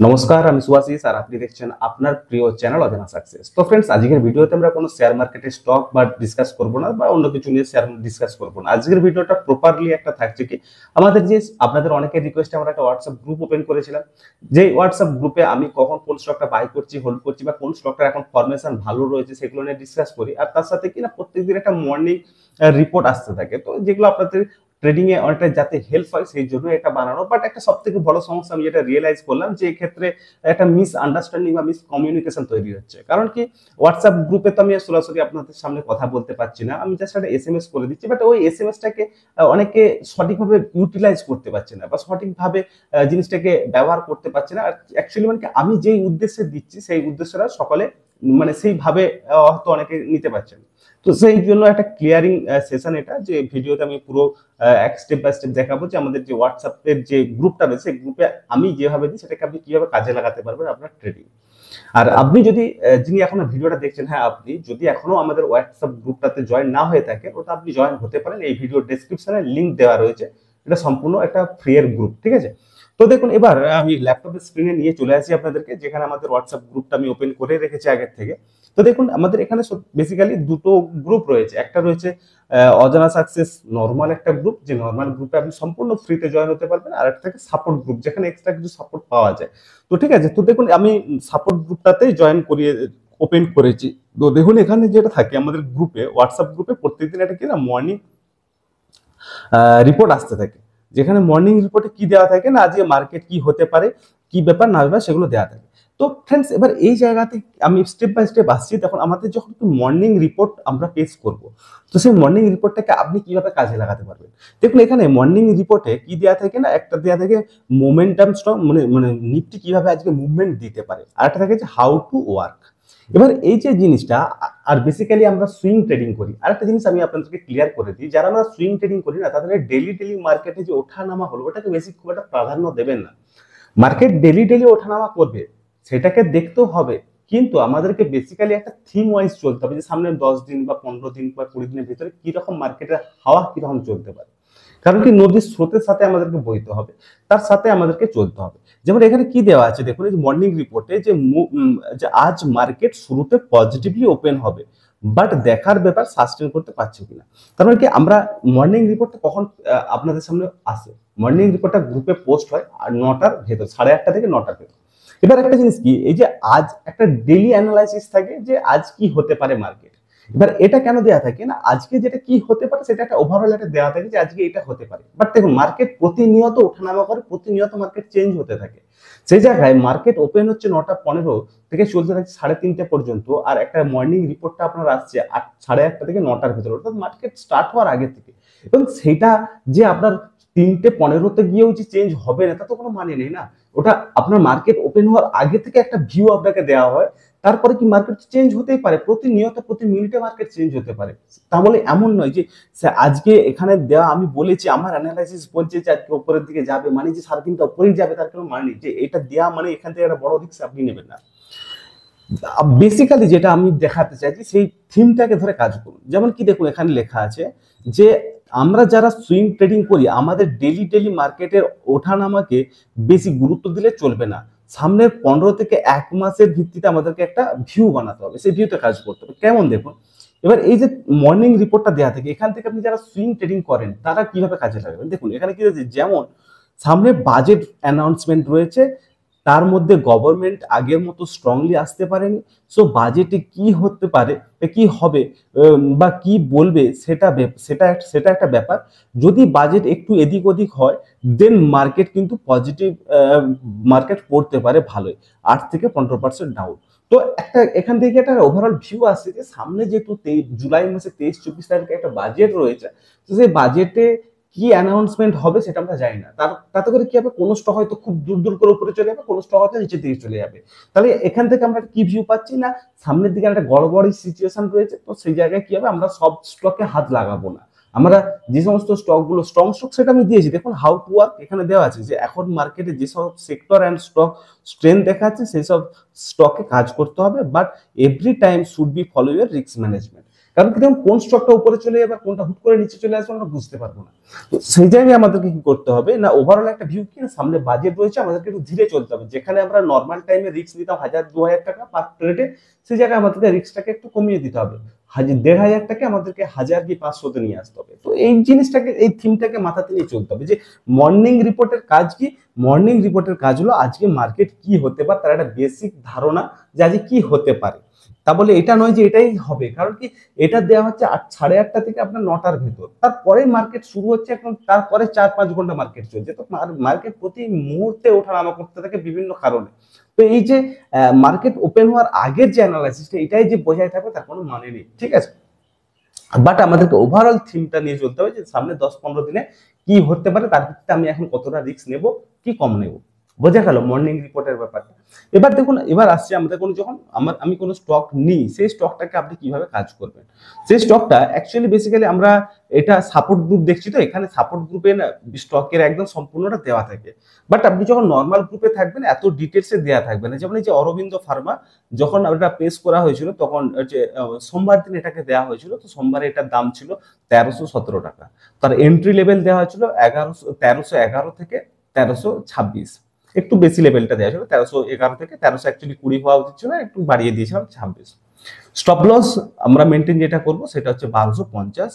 নমস্কার, আমি সুভাষিস আর আপনি দেখছেন আপনার প্রিয় চ্যানেল অজানা সাকসেস। তো ফ্রেন্ডস, আজকের ভিডিওতে আমরা কোনো শেয়ার মার্কেটের স্টক বা ডিসকাস করব না বা অন্য কিছু নিয়ে শেয়ার ডিসকাস করব না। আজকের ভিডিওটা প্রপারলি একটা থাকছে কি, আমাদের যে আপনাদের অনেকের রিকোয়েস্টে আমরা একটা হোয়াটসঅ্যাপ গ্রুপ ওপেন করেছিলাম, যে হোয়াটসঅ্যাপ গ্রুপে আমি কখন কোন স্টকটা বাই করছি, হোল্ড করছি বা কোন স্টকটার এখন ফরমেশন ভালো রয়েছে সেগুলো নিয়ে ডিসকাস করি। আর তার সাথে কি না, প্রত্যেকদিন একটা মর্নিং রিপোর্ট আসতে থাকে, তো যেগুলো আপনাদের ট্রেডিং এ অনেকটা যাতে হেল্প হয় সেই জন্য এটা বানানো। বাট একটা সব থেকে বড় সমস্যা আমি যেটা রিয়েলাইজ করলাম, যে এক্ষেত্রে একটা মিস আন্ডারস্ট্যান্ডিং বা মিস কমিউনিকেশন তৈরি হচ্ছে। কারণ কি, হোয়াটসঅ্যাপ গ্রুপে তো আমি সরাসরি আপনাদের সামনে কথা বলতে পারছি না, আমি জাস্ট একটা এসএমএস করে দিচ্ছি। বাট ওই এসএমএসটাকে অনেকে সঠিকভাবে ইউটিলাইজ করতে পারছে না বা সঠিকভাবে জিনিসটাকে ব্যবহার করতে পারছে না। আর অ্যাকচুয়ালি মানে কি, আমি যেই উদ্দেশ্যে দিচ্ছি সেই উদ্দেশ্যটা সকলে মানে সেইভাবে হয়তো অনেকে নিতে পারছেন। তো সেই জন্য একটা ক্লিয়ারিং সেশন, এটা যে ভিডিওতে আমি পুরো এক স্টেপ বাই স্টেপ দেখাবো যে আমাদের যে হোয়াটসঅ্যাপের যে গ্রুপটা রয়েছে সেই গ্রুপে আমি যেভাবে দিই সেটাকে আপনি কিভাবে কাজে লাগাতে পারবেন আপনার ট্রেডিং। আর আপনি যদি যিনি এখনো ভিডিওটা দেখছেন, হ্যাঁ, আপনি যদি এখনো আমাদের হোয়াটসঅ্যাপ গ্রুপটাতে জয়েন না হয়ে থাকে, ওটা আপনি জয়েন হতে পারেন। এই ভিডিও ডেসক্রিপশনে লিংক দেওয়া রয়েছে। এটা সম্পূর্ণ একটা ফ্রি এর গ্রুপ, ঠিক আছে? তো দেখুন, এবার আমি ল্যাপটপের স্ক্রিনে নিয়ে চলে আসি আপনাদেরকে, যেখানে আমাদের হোয়াটসঅ্যাপ গ্রুপটা আমি ওপেন করে রেখেছি আগের থেকে। তো দেখুন, আমাদের এখানে বেসিক্যালি দুটো গ্রুপ রয়েছে। একটা রয়েছে অজানা সাকসেস নর্মাল একটা গ্রুপ, যে নর্মাল গ্রুপে আপনি সম্পূর্ণ ফ্রিতে জয়েন হতে পারবেন। আর একটা থাকে সাপোর্ট গ্রুপ, যেখানে এক্সট্রা কিছু সাপোর্ট পাওয়া যায়। তো ঠিক আছে, তো দেখুন আমি সাপোর্ট গ্রুপটাতেই জয়েন করিয়ে ওপেন করেছি। তো দেখুন, এখানে যেটা থাকে আমাদের গ্রুপে, হোয়াটসঅ্যাপ গ্রুপে প্রত্যেকদিন একটা কি না মর্নিং রিপোর্ট আসতে থাকে, যেখানে মর্নিং রিপোর্টে কি দেওয়া থাকে না, আজকে মার্কেট কি হতে পারে, কি ব্যাপার না ব্যাপার সেগুলো দেওয়া থাকে। তো ফ্রেন্ডস, এবার এই জায়গাতে আমি স্টেপ বাই স্টেপ আসছি। তখন আমাদের যখন মর্নিং রিপোর্ট আমরা পেশ করব, তো সেই মর্নিং রিপোর্টটাকে আপনি কিভাবে কাজে লাগাতে পারবেন। দেখুন, এখানে মর্নিং রিপোর্টে কি দেওয়া থাকে না, একটা দেওয়া থাকে মোমেন্টাম স্টক, মানে মানে নিফটি কিভাবে আজকে মুভমেন্ট দিতে পারে, আর একটা থাকে যে হাউ টু ওয়ার্ক। এবার এই যে জিনিসটা, আর বেসিক্যালি আমরা সুইং ট্রেডিং করি। আরেকটা জিনিস আমি আপনাদেরকে ক্লিয়ার করে দিই, যারা আমরা সুইং ট্রেডিং করি না, তাদের ডেলি ডেলি মার্কেটে যে ওঠা নামা হলো, ওটাকে বেশি খুব একটা প্রাধান্য দেবেন না। মার্কেট ডেলি ডেলি ওঠানামা করবে, সেটাকে দেখতেও হবে, কিন্তু আমাদেরকে বেসিক্যালি একটা থিম ওয়াইজ চলতে হবে, যে সামনে 10 দিন বা 15 দিন বা 20 দিনের ভিতরে কিরকম মার্কেটের হাওয়া কিরকম চলতে পারে। কারণ কি, নদীর স্রোতের সাথে আমাদেরকে বইতে হবে, তার সাথে আমাদেরকে চলতে হবে। যেমন এখানে কি দেওয়া আছে দেখুন, এই মর্নিং রিপোর্টে যে আজ মার্কেট শুরুতে পজিটিভলি ওপেন হবে, বাট দেখার ব্যাপার সাস্টেন করতে পারছে কিনা। তার মানে কি, আমরা মর্নিং রিপোর্টটা কখন আপনাদের সামনে আসে, মর্নিং রিপোর্টটা গ্রুপে পোস্ট হয় আর 9টার ভেতর, 8:30 থেকে 9টার ভেতর। এবার একটা জিনিস কি, এই যে আজ একটা ডেইলি অ্যানালাইসিস থাকে যে আজ কি হতে পারে মার্কেট। এবার এটা কেন দেওয়া থাকে না, আজকে যেটা কি হতে পারে সেটা একটা ওভারঅল একটা দেওয়া থাকে যে আজকে এটা হতে পারে। বাট দেখুন, মার্কেট প্রতিনিয়ত ওঠানামা করে, প্রতিনিয়ত মার্কেট চেঞ্জ হতে থাকে। সেই জায়গায় মার্কেট ওপেন হচ্ছে 9টা 15 থেকে চলতে থাকে 3:30 পর্যন্ত, আর একটা মর্নিং রিপোর্টটা আপনার আসছে 8:30 থেকে 9টার ভিতরে, অর্থাৎ মার্কেট স্টার্ট হওয়ার আগে থেকে। এবং সেটা যে আপনার 3:15-তে গিয়েও যে চেঞ্জ হবে না, তা তো কোনো মানে নেই না। ওটা আপনার মার্কেট ওপেন হওয়ার আগে থেকে একটা ভিউ আপনাকে দেওয়া হয়, তারপরে কি মার্কেট চেঞ্জ হতেই পারে, প্রতিনিয়ত প্রতি মিনিটে মার্কেট চেঞ্জ হতে পারে। তাহলে এমন নয় যে আজকে এখানে দেওয়া আমি বলেছি, আমার অ্যানালাইসিস বলছে যে আজকে উপরের দিকে যাবে, মানে যে 3:30টা উপরেই যাবে, তার কোনো মানে নেই। যে এটা দেওয়া মানে এখান থেকে একটা বড় রিস্ক আপনি নেবেন না। বেসিক্যালি যেটা আমি দেখাতে চাইছি, সেই থিমটাকে ধরে কাজ করুন। যেমন কি দেখুন, এখানে লেখা আছে যে আমরা যারা সুইং ট্রেডিং করি, আমাদের ডেলি ডেলি মার্কেটের ওঠানামাকে বেশি গুরুত্ব দিলে চলবে না। সামনের 15 থেকে 1 মাসের ভিত্তিতে আমাদেরকে একটা ভিউ বানাতে হবে, সেই ভিউতে কাজ করতে হবে। কেমন দেখুন, এবার এই যে মর্নিং রিপোর্টটা দেওয়া থাকে, এখান থেকে আপনি যারা সুইং ট্রেডিং করেন তারা কিভাবে কাজে লাগাবেন। দেখুন, এখানে কি হয়েছে, যেমন সামনে বাজেট অ্যানাউন্সমেন্ট রয়েছে, তার মধ্যে গভর্নমেন্ট আগের মতো স্ট্রংলি আসতে পারেনি। সো বাজেটে কি হতে পারে, কি হবে, বা কি বলবে, সেটা সেটা একটা ব্যাপার। যদি বাজেট একটু এদিক ওদিক হয়, দেন মার্কেট কিন্তু পজিটিভ মার্কেট পড়তে পারে ভালোই, 8 থেকে 15% ডাউন। তো একটা এখান থেকে একটা ওভারঅল ভিউ আসছে যে সামনে যেহেতু জুলাই মাসে 23-24 তারিখে একটা বাজেট রয়েছে, তো সেই বাজেটে কি অ্যানাউন্সমেন্ট হবে সেটা আমরা জানি না। তাতে করে কি হবে, কোনো স্টক হয়তো খুব দূর দূর করে উপরে চলে যাবে, কোনো স্টক হয়তো নিচের দিকে চলে যাবে। তাহলে এখান থেকে আমরা কি ভিউ পাচ্ছি না, সামনের দিকে একটা গড়বড়ি সিচুয়েশন রয়েছে। তো সেই জায়গায় কি হবে, আমরা সব স্টকে হাত লাগাবো না। আমরা যে সমস্ত স্টক গুলো স্ট্রং স্টক, সেটা আমি দিয়েছি। দেখুন, হাউ টু ওয়ার্ক এখানে দেওয়া আছে যে এখন মার্কেটে যেসব সেক্টর অ্যান্ড স্টক স্ট্রেংথ দেখাচ্ছে সেই সব স্টকে কাজ করতে হবে, but every time should be follow year risk management. কারণ কি কোন স্টকটা উপরে চলে যাবে কোনটা হুট করে নিচে চলে আসবে আমরা বুঝতে পারবো না। তো সেই জায়গায় আমাদেরকে কি করতে হবে না, ওভারঅল একটা ভিউ কি সামনে বাজেট রয়েছে, আমাদেরকে একটু ধীরে চলতে হবে। যেখানে আমরা নর্মাল টাইমে রিস্ক নিতাম 1000-2000 টাকা পার ট্রেডে, সেই জায়গায় আমাদেরকে রিস্কটাকে একটু কমিয়ে দিতে হবে। 1500 টাকা আমাদেরকে 1000 কি 500 নিয়ে আসতে হবে। তো এই জিনিসটাকে, এই থিমটাকে মাথাতে নিয়ে চলতে হবে যে মর্নিং রিপোর্টের কাজ কি। মর্নিং রিপোর্টের কাজ হলো আজকে মার্কেট কি হতে পারে তার একটা বেসিক ধারণা যে আজকে কি হতে পারে। তা বলে এটা নয় যে এটাই হবে, কারণ কি এটা দেওয়া হচ্ছে 8, 8:30 থেকে আপনার 9টার ভেতর, তারপরে মার্কেট শুরু হচ্ছে এখন, তারপরে 4-5 ঘন্টা মার্কেট চলছে। তো মার্কেট প্রতি মুহূর্তে ওঠানামা করতে থাকে বিভিন্ন কারণে। তো এই যে মার্কেট ওপেন হওয়ার আগের যে অ্যানালাইসিসটা, এটাই যে বোঝাই থাকবে তার কোনো মানে নেই, ঠিক আছে। বাট আমাদেরকে ওভারঅল থিমটা নিয়ে চলতে হবে যে সামনে 10-15 দিনে কি হতে পারে, তার ভিত্তিতে আমি এখন কতটা রিস্ক নেব কি কম নেব। বোঝা গেল মর্নিং রিপোর্টের ব্যাপারটা। এবার দেখুন, এবার আসছে আমাদের কোনো যখন আমি কোনো স্টক নিই, সেই স্টকটাকে আপনি কিভাবে কাজ করবেন। সেই স্টকটা অ্যাকচুয়ালি বেসিক্যালি আমরা এটা সাপোর্ট গ্রুপ দেখছি, তো এখানে সাপোর্ট গ্রুপে না স্টকের একদম সম্পূর্ণটা দেওয়া থাকে। বাট আপনি যখন নর্মাল গ্রুপে থাকবেন এত ডিটেলসে দেওয়া থাকবে না। যেমন এই যে অরবিন্দ ফার্মা, যখন ওটা পেশ করা হয়েছিল তখন যে সোমবার দিন এটাকে দেওয়া হয়েছিল, তো সোমবারে এটার দাম ছিল 1317 টাকা। তার এন্ট্রি লেভেল দেওয়া হয়েছিল 1311 থেকে 1326, একটু বেশি লেভেলটা দেওয়া ছিল 1311 থেকে 1320 হওয়া উচিত ছিল, একটু বাড়িয়ে দিয়েছিলাম 26। স্টপ লস আমরা মেনটেন যেটা করব সেটা হচ্ছে 1250।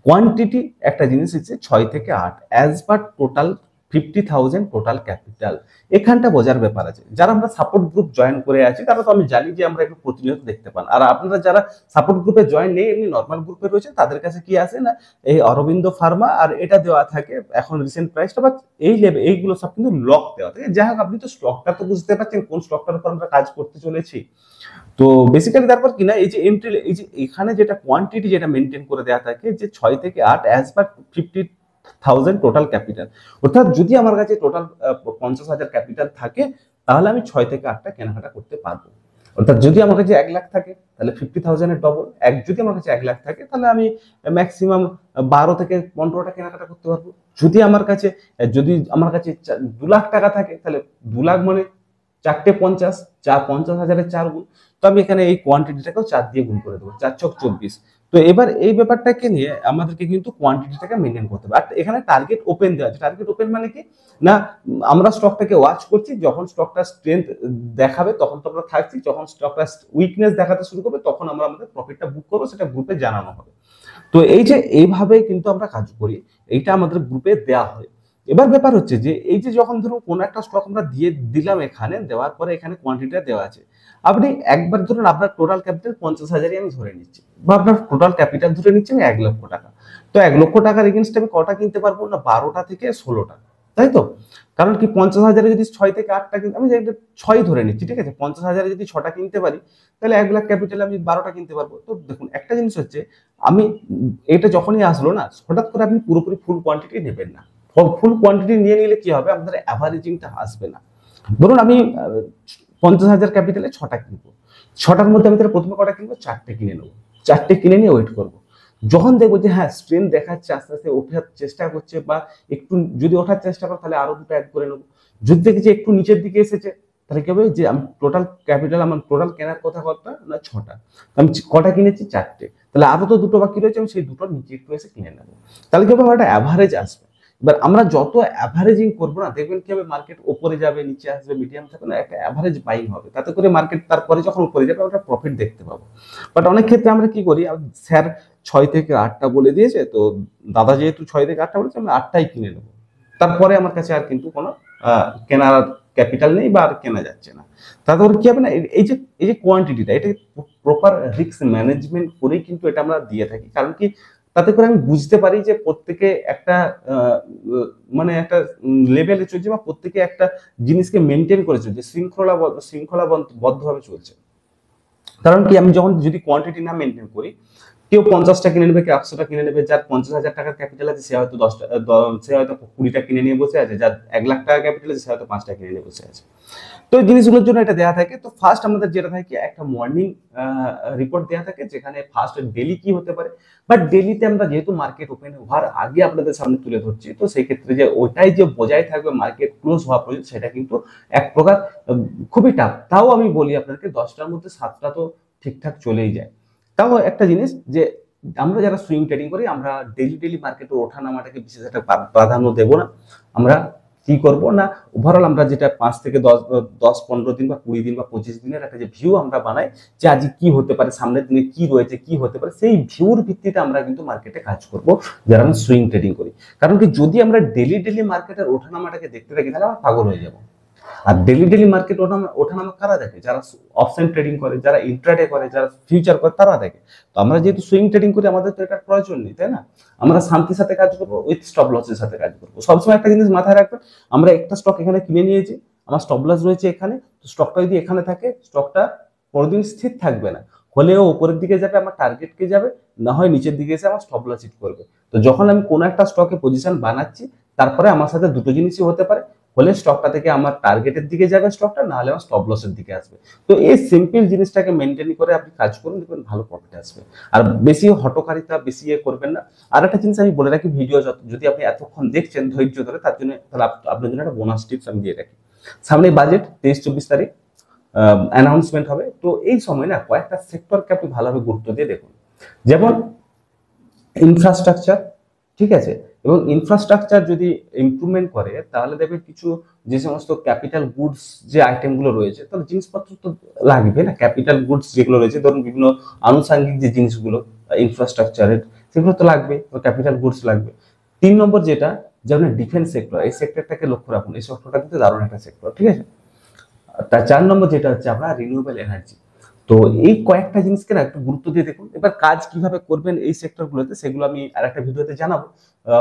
কোয়ান্টিটি একটা জিনিস হচ্ছে 6 থেকে 8 as per total 50,000 total capital. এখানটা বোঝার ব্যাপার আছে। যারা আমরা সাপোর্ট গ্রুপ জয়েন করে আছি তারা তো আমি জানি যে আমরা একটু প্রতিনিয়ত দেখতে পান, আর আপনারা যারা সাপোর্ট গ্রুপে জয়েন নেই এমনি নর্মাল গ্রুপে রয়েছে তাদের কাছে কি আসে না, এই অরবিন্দ ফার্মা আর এটা দেওয়া থাকে এখন রিসেন্ট প্রাইসটা, বা এই লেভেল এইগুলো সব কিন্তু লক দেওয়া থাকে। যাই হোক, আপনি তো স্টকটা তো বুঝতে পারছেন কোন স্টকটার উপর আমরা কাজ করতে চলেছি। তো বেসিক্যালি তারপর কিনা এই যে এন্ট্রি, এই যে এখানে যেটা কোয়ান্টিটি যেটা মেনটেন করে দেওয়া থাকে যে 6 থেকে 8 অ্যাজ পার 50,000 টোটাল ক্যাপিটাল। অর্থাৎ যদি আমার কাছে টোটাল 50,000 ক্যাপিটাল থাকে তাহলে আমি 6 থেকে 8টা কেনাকাটা করতে পারবো। অর্থাৎ যদি আমার কাছে 1 লাখ থাকে তাহলে 50,000 এর ডবল। যদি আমার কাছে 1 লাখ থাকে তাহলে আমি ম্যাক্সিমাম 12 থেকে 15টা কেনাকাটা করতে পারবো। যদি আমার কাছে 2 লাখ টাকা থাকে তাহলে 2 লাখ মানে 4টে 50, 50,000-এর 4 গুণ। তো আমি এখানে এই কোয়ান্টিটিটাকেও 4 দিয়ে গুণ করে দেবো, 4×4 = 24। তো এবার এই ব্যাপারটাকে নিয়ে আমাদেরকে কিন্তু কোয়ান্টিটিটাকে মেনটেন করতে হবে। আর এখানে টার্গেট ওপেন দেওয়া আছে। টার্গেট ওপেন মানে কি না, আমরা স্টকটাকে ওয়াচ করছি, যখন স্টকটা স্ট্রেংথ দেখাবে তখন তো আমরা থাকছি, যখন স্টকটা উইকনেস দেখাতে শুরু করবে তখন আমরা আমাদের প্রফিটটা বুক করবো, সেটা গ্রুপে জানানো হবে। তো এই যে এইভাবে কিন্তু আমরা কাজ করি, এইটা আমাদের গ্রুপে দেওয়া হয়। এবার ব্যাপার হচ্ছে যে এই যে যখন ধরুন কোনো একটা স্টক আমরা দিয়ে দিলাম, এখানে দেওয়ার পরে এখানে কোয়ান্টিটিটা দেওয়া আছে, আপনি একবার ধরুন আপনার টোটাল ক্যাপিটাল 50,000-ই আমি ধরে নিচ্ছি, বা আপনার টোটাল ক্যাপিটাল ধরে নিচ্ছি আমি 1 লক্ষ টাকা। তো 1 লক্ষ টাকার এগেইনস্টে আমি কটা কিনতে পারবো না, 12টা থেকে 16টা, তাই তো। কারণ কি 50,000-এ যদি 6 থেকে 8টা কিনতে, আমি 6 ধরে নিচ্ছি, ঠিক আছে। 50,000-এ যদি 6টা কিনতে পারি তাহলে 1 লাখ ক্যাপিটালে আমি 12টা কিনতে পারবো। তো দেখুন একটা জিনিস হচ্ছে, আমি এটা যখনই আসলো না, হঠাৎ করে আপনি পুরোপুরি ফুল কোয়ান্টিটি নেবেন না। ফুল কোয়ান্টিটি নিয়ে নিলে কি হবে, আপনাদের অ্যাভারেজিংটা আসবে না। ধরুন আমি 50,000 ক্যাপিটালে 6টা কিনবো, 6টার মধ্যে আমি তাহলে প্রথমে কটা কিনবো, 4টে কিনে নেবো। 4টে কিনে নিয়ে ওয়েট করবো। যখন দেখবো যে হ্যাঁ স্ট্রেন দেখাচ্ছে, আস্তে আস্তে ওঠার চেষ্টা করছে, বা একটু যদি ওঠার চেষ্টা করে তাহলে আরো দুটো অ্যাড করে নেবো। যদি দেখি যে একটু নিচের দিকে এসেছে তাহলে কি হবে, যে আমি টোটাল ক্যাপিটাল আমার টোটাল কেনার কথা কতটা না 6টা, আমি কটা কিনেছি 4টে, তাহলে আরো তো দুটো বাকি রয়েছে, আমি সেই দুটোর নিচে একটু এসে কিনে নেবো। তাহলে কি হবে, আমার একটা অ্যাভারেজ আসবে। এবার আমরা যত অ্যাভারেজিং করবো না, দেখবেন কি হবে, মার্কেট উপরে যাবে নিচে আসবে মিডিয়াম থাকবে না, একটা অ্যাভারেজ বাইং হবে, তাতে করে মার্কেট তারপরে যখন উপরে যাবে আমরা প্রফিট দেখতে পাবো। বাট অনেক ক্ষেত্রে আমরা কি করি, স্যার 6 থেকে 8টা বলে দিয়েছে, তো দাদা যেহেতু 6 থেকে 8টা বলেছে আমি 8টাই কিনে নেবো, তারপরে আমার কাছে আর কিন্তু কোনো কেনার ক্যাপিটাল নেই বা আর কেনা যাচ্ছে না। তারপর কি হবে না, এই যে কোয়ান্টিটিটা, এটা প্রপার রিস্ক ম্যানেজমেন্ট করেই কিন্তু এটা আমরা দিয়ে থাকি। কারণ কি, তাতে করে আমি বুঝতে পারি যে প্রত্যেকে একটা মানে একটা লেভেলে চলছে, বা প্রত্যেকে একটা জিনিসকে মেনটেন করে চলছে, শৃঙ্খলাবদ্ধভাবে চলছে। কারণ কি, আমি যখন যদি কোয়ান্টিটি না মেনটেন করি, কেউ 50টা কিনে নেবে, কেউ 100টা কিনে নেবে, যার 50,000 টাকার ক্যাপিটাল আছে সে হয়তো 10টা, সে হয়তো 20টা কিনে নিয়ে বসে আছে, যার 1 লাখ টাকা ক্যাপিটাল আছে সে হয়তো 5টা কিনে নিয়ে বসে আছে। তো এই জিনিসগুলোর জন্য এটা দেওয়া থাকে। তো ফার্স্ট আমাদের যেটা থাকে, একটা মর্নিং রিপোর্ট দেওয়া থাকে, যেখানে ফার্স্ট ডেলি কি হতে পারে, বাট ডেলিতে আমরা যেহেতু মার্কেট ওপেন হওয়ার আগে আপনাদের সামনে তুলে ধরছি, তো সেই ক্ষেত্রে যে ওটাই যে বজায় থাকবে মার্কেট ক্লোজ হওয়া পর্যন্ত, সেটা কিন্তু এক প্রকার খুবই টাফ। তাও আমি বলি আপনাদেরকে 10টার মধ্যে 7টা তো ঠিকঠাক চলেই যায়। তাও একটা জিনিস যে আমরা যারা সুইং ট্রেডিং করি আমরা ডেলি মার্কেটের ওঠানামাটাকে বিশেষ একটা প্রাধান্য দেবো না। আমরা কি করব না, ওভারঅল আমরা যেটা 5 থেকে 10 15 দিন বা 20 দিন বা 25 দিনের একটা যে ভিউ আমরা বানাই, যে আজকে কি হতে পারে, সামনের দিনে কি রয়েছে, কি হতে পারে, সেই ভিউর ভিত্তিতে আমরা কিন্তু মার্কেটে কাজ করব যারা আমরা সুইং ট্রেডিং করি। কারণ কি, যদি আমরা ডেলি মার্কেটের ওঠানামাটাকে দেখতে থাকি তাহলে আমরা পাগল হয়ে যাবো। আর ডেলি মার্কেট ওঠানামা কারা দেখে? যারা অপশন ট্রেডিং করে, যারা ইন্ট্রাডে করে, যারা ফিউচার করে, তারা দেখে। তো আমরা যেহেতু সুইং ট্রেডিং করি আমাদের তো এটার প্রয়োজন নেই, তাই না? আমরা শান্তির সাথে কাজ করবো, উইথ স্টপ লসের সাথে কাজ করবো। সবসময় একটা জিনিস মাথায় রাখবেন, আমরা একটা স্টক এখানে কিনে নিয়েছি, আমার স্টপ লস রয়েছে এখানে, তো স্টকটা যদি এখানে থাকে স্টকটা কোনোদিন স্থির থাকবে না, হলেও উপরের দিকে যাবে, আমার টার্গেটকে যাবে, না হয় নিচের দিকে এসে আমার স্টপ লস হিট করবে। তো যখন আমি কোনো একটা স্টকে পজিশন বানাচ্ছি, তারপরে আমার সাথে দুটো জিনিসই হতে পারে, হলে স্টকটা থেকে আমার টার্গেটের দিকে যাবে স্টকটা, না হলে আমার স্টপ লসের দিকে আসবে। তো এই সিম্পল জিনিসটাকে মেনটেন করে আপনি কাজ করুন, দেখবেন ভালো প্রফিট আসবে। আর বেশি হটকারিতা বেশি করবেন না। আর একটা জিনিস আমি বলে রাখি, ভিডিও যদি আপনি এতক্ষণ দেখছেন ধৈর্য ধরে, তার জন্য তাহলে আপনার জন্য একটা বোনাস টিপস আমি দিয়ে রাখি। সামনে বাজেট 23-24 তারিখ অ্যানাউন্সমেন্ট হবে। তো এই সময় না কয়েকটা সেক্টরকে আপনি ভালোভাবে গুরুত্ব দিয়ে দেখুন। যেমন ইনফ্রাস্ট্রাকচার, ঠিক আছে? এবং ইনফ্রাস্ট্রাকচার যদি ইমপ্রুভমেন্ট করে তাহলে দেখবেন কিছু যে সমস্ত ক্যাপিটাল গুডস যে আইটেমগুলো রয়েছে, তাহলে জিনিসপত্র তো লাগবে না, ক্যাপিটাল গুডস যেগুলো রয়েছে, ধরুন বিভিন্ন আনুষঙ্গিক যে জিনিসগুলো ইনফ্রাস্ট্রাকচারের, সেগুলো তো লাগবে, ক্যাপিটাল গুডস লাগবে। 3 নম্বর যেটা, যেমন ডিফেন্স সেক্টর, এই সেক্টরটাকে লক্ষ্য রাখুন, এই সেক্টরটা কিন্তু দারুণ একটা সেক্টর, ঠিক আছে? তার 4 নম্বর যেটা হচ্ছে আপনার রিনিউয়েবল এনার্জি। তো এই কয়েকটা জিনিসকে না একটু গুরুত্ব দিয়ে দেখুন। এবার কাজ কিভাবে করবেন এই সেক্টরগুলোতে, সেগুলো আমি আরেকটা ভিডিওতে জানাবো।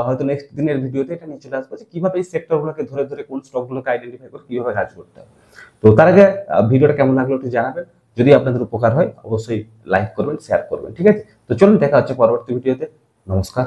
হয়তো নেক্সট দিনের ভিডিওতে এটা নিয়ে চলে আসবো যে কিভাবে এই সেক্টরগুলোকে ধরে ধরে কোন স্টকগুলোকে আইডেন্টিফাই করে কিভাবে কাজ করতে হবে। তো তার আগে ভিডিওটা কেমন লাগলো একটু জানাবেন। যদি আপনাদের উপকার হয় অবশ্যই লাইক করবেন, শেয়ার করবেন, ঠিক আছে? তো চলুন, দেখা হচ্ছে পরবর্তী ভিডিওতে। নমস্কার।